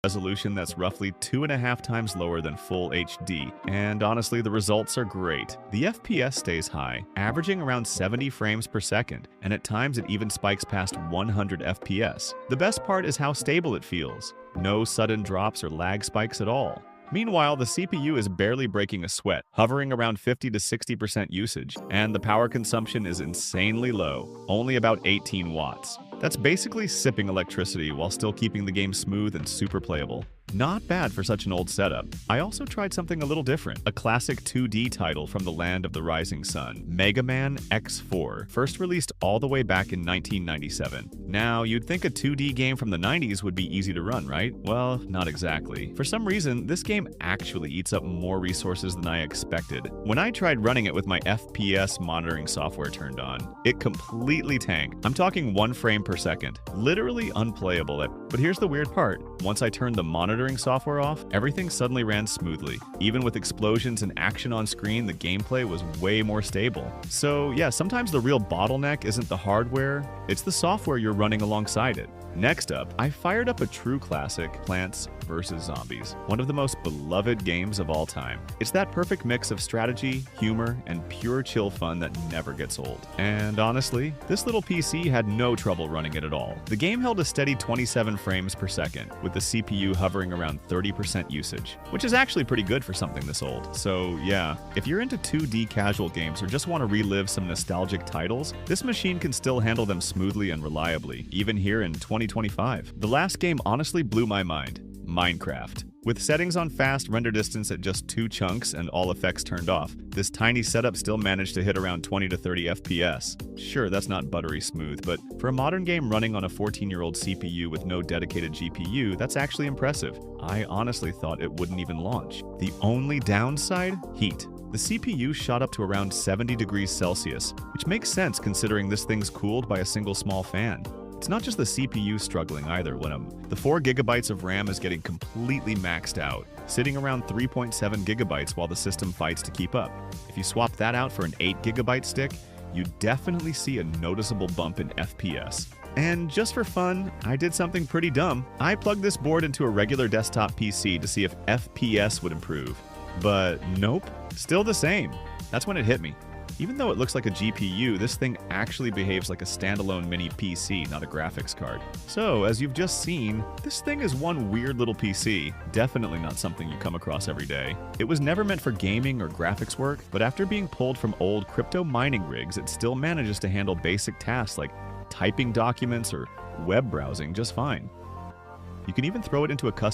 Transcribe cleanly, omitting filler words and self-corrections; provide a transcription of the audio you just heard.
resolution that's roughly 2.5 times lower than full HD, and honestly, the results are great. The FPS stays high, averaging around 70 frames per second, and at times it even spikes past 100 FPS. The best part is how stable it feels. No sudden drops or lag spikes at all. Meanwhile, the CPU is barely breaking a sweat, hovering around 50 to 60% usage, and the power consumption is insanely low, only about 18 watts. That's basically sipping electricity while still keeping the game smooth and super playable. Not bad for such an old setup. I also tried something a little different, a classic 2D title from the land of the rising sun, Mega Man X4, first released all the way back in 1997. Now, you'd think a 2D game from the 90s would be easy to run, right? Well, not exactly. For some reason, this game actually eats up more resources than I expected. When I tried running it with my FPS monitoring software turned on, it completely tanked. I'm talking 1 frame per second. Literally unplayable. But here's the weird part. Once I turned the monitoring software off, everything suddenly ran smoothly. Even with explosions and action on screen, the gameplay was way more stable. So yeah, sometimes the real bottleneck isn't the hardware, it's the software you're running alongside it. Next up, I fired up a true classic, Plants vs. Zombies, one of the most beloved games of all time. It's that perfect mix of strategy, humor, and pure chill fun that never gets old. And honestly, this little PC had no trouble running it at all. The game held a steady 27 frames per second, with the CPU hovering around 30% usage, which is actually pretty good for something this old. So yeah, if you're into 2D casual games or just want to relive some nostalgic titles, this machine can still handle them smoothly and reliably, even here in 2025. The last game honestly blew my mind. Minecraft. With settings on fast render distance at just 2 chunks and all effects turned off, this tiny setup still managed to hit around 20 to 30 FPS. Sure, that's not buttery smooth, but for a modern game running on a 14-year-old CPU with no dedicated GPU, that's actually impressive. I honestly thought it wouldn't even launch. The only downside? Heat. The CPU shot up to around 70 degrees Celsius, which makes sense considering this thing's cooled by a single small fan. It's not just the CPU struggling either when the 4 gigabytes of RAM is getting completely maxed out, sitting around 3.7 gigabytes while the system fights to keep up. If you swap that out for an 8 gigabyte stick, you definitely see a noticeable bump in FPS. And just for fun, I did something pretty dumb. I plugged this board into a regular desktop PC to see if FPS would improve. But nope, still the same. That's when it hit me. Even though it looks like a GPU, this thing actually behaves like a standalone mini PC, not a graphics card. So, as you've just seen, this thing is one weird little PC, definitely not something you come across every day. It was never meant for gaming or graphics work, but after being pulled from old crypto mining rigs, it still manages to handle basic tasks like typing documents or web browsing just fine. You can even throw it into a custom